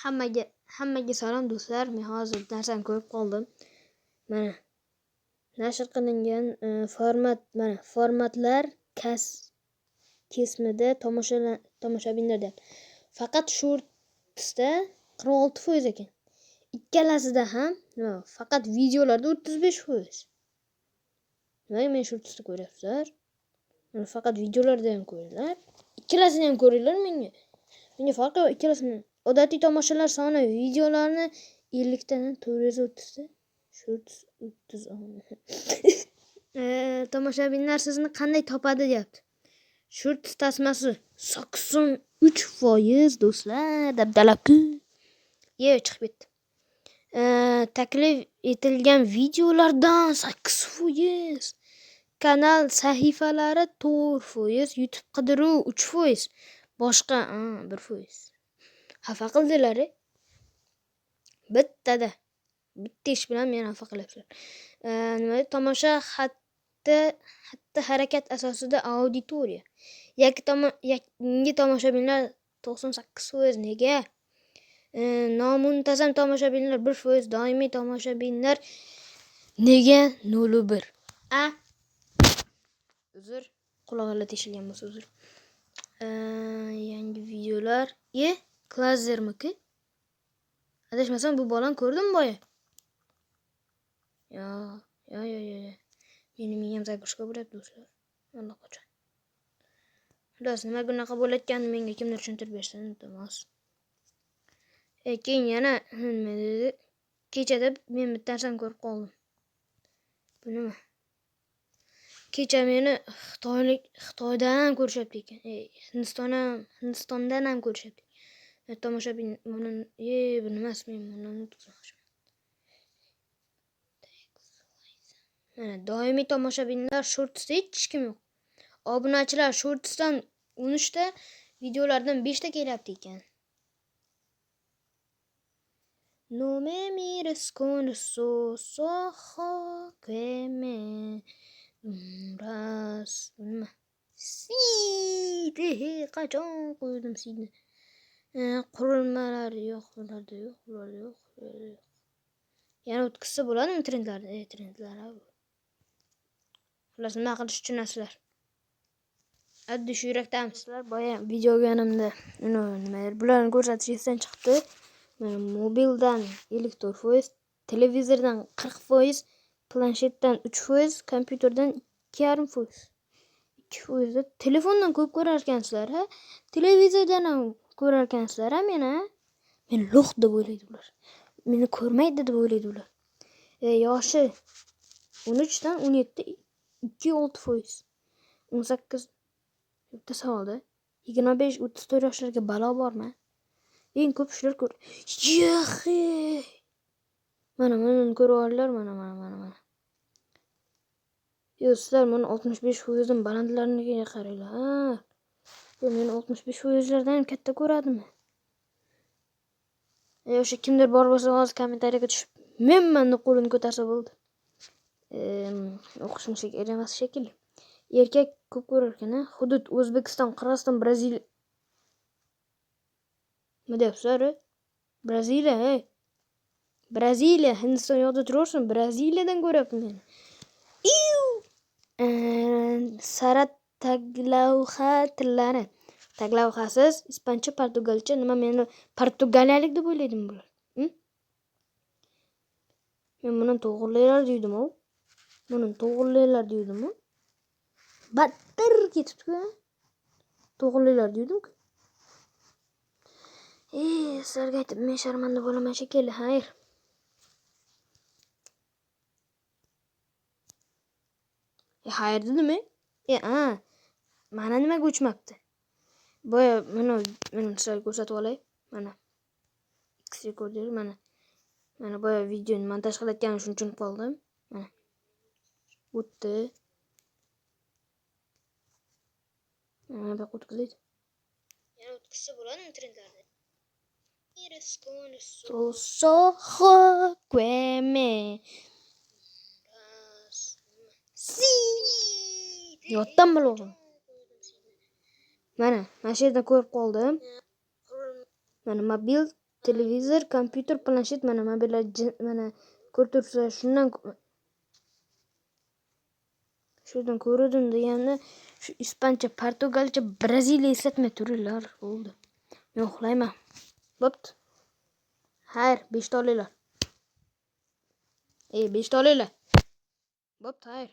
Hammaga salom do'stlar. Men hozir narsani ko'rib qoldim. Mana nashr qilingan formatlar kesimida tomoshabinlarda faqat shortsda 46% ekan. Ikkalasida ham faqat videolarda 35%. Nimaga men shortsda ko'ryapsizlar? Mana faqat videolarda ham ko'ringlar. Ikkalasini ham ko'ringlar menga. Menga farqi yo'q ikkalasini. Odatiy tomoshalar soni videolarni 50 tadan 430 ta. Shorts 30. Tomoshabinlar sizni qanday topadi deyapti. Shorts tasmasi 83% do'stlar, dabdalabku. Chiqib ketdi. Taklif etilgan videolardan 8%, kanal sahifalari 4%, YouTube qidiruv 3%, boshqa 1%. Xafa qildilar. Bitta ish bilan meni xafa qilyapsizlar. Nima tomosha xatti harakat asosida auditoriya. Yangi tomoshabinlar 98%. Nega? Nomuntazam tomoshabinlar 1%, doimiy tomoshabinlar nega 0.1? Uzr, quloqlar teshilgan bo'lsa uzr. Yangi videolar. Klazermiki? Adashmasam bu bolani ko'rdim boya. Yo. Meni miyam zagushka bo'lyapti do'stlar. Allaqachon. Xudos nima bunaqa bo'layotganini menga kimdir tushuntirib bersin, iltimos. Keyin yana nima dedi? Kechada men bitta narsani ko'rib qoldim. Bu nima? Kecha meni Xitoydan ko'rishyapti ekan. Hindistondan ham ko'rishyapti. Tomoshabin buni bu nimasi men buni tushunmayman. Mana doimiy tomoshabinlar shortsda hech kim yo'q. Obunachilar shortsdan 13 ta, videolardan 5 ta kelyapti ekan. No me mires con esos ojos que me ras. Nima? Qachon qo'ydim seni? Qurilmalar yo'q, ularda yo'q. Yana o'tkazsa bo'ladimi trendlarni? Trendlar bu. Xullas nima qilish uchun aslar? Addi shu yurakdamisizlar? Boya videoga yanimda bularni ko'rsatish esdan chiqdi. Mana mobildan 54%, televizordan 40%, planshetdan 3%, kompyuterdan 2,5%. 2%. Telefondan ko'p ko'rar ekansizlar, ha? Televizordan ham ko'rar ekansizlar, ha meni? Men lo'q deb o'ylaydi ular. Meni ko'rmaydi deb o'ylaydi ular. Yoshi 13 dan 17 2,6%. 18 bitta savolda 25-34 yoshlarga balo bormi? Eng ko'p shular ko'r. Mana ko'rib olinglar, mana. Sizlar mana 65% balandlarniga qaranglar. Meni 65%lardan katta ko'radimi? O'sha kimdir bor bo'lsa hozir kommentariyaga tushib, men deb qo'lini ko'tarsa bo'ldi. O'qishimcha emas shekilli. Erkak ko'p ko'rar ekan, hudud O'zbekiston, Qirg'iziston, Braziliya. Nima deyapsizlar? Braziliya, Hindiston yo'qda turursin, Braziliyadan ko'ryapman men. Sara taglavha tillari. Taglavhasiz ispancha, portugalcha. Nima meni portugaliyalik deb o'ylaydim bular? Men buni to'g'rilaylar deydim-ku. Battar ketibdi-ku. To'g'rilaylar deydim-ku. Sizlarga aytib men sharmanda bo'laman shekilli, xayr. Xayr dedimi? Mana nimaga o'chmabdi? Boya mana sizlarga ko'rsatib olay. Mana. X rekorder mana. Mana boya videoni montaj qilayotganim shuning uchun qoldim. Mana. O'tdi. Mana bu o'tkazildi. Yana o'tkazsa bo'ladimi trendlarni? Yotdan bilog'im. Mana shu yerdan ko'rib qoldim. Mana mobil televizor, kompyuter, planshet mana mobillar mana ko'rib turibsizlar. Shundan ko'rdim deganni shu ispancha, portugalcha, braziliya eslatmay turinglar. Bo'ldi. Men uxlayman. Bo'pti. Xayr, 5 ta olinglar. 5 ta olinglar. Bo'pti, xayr.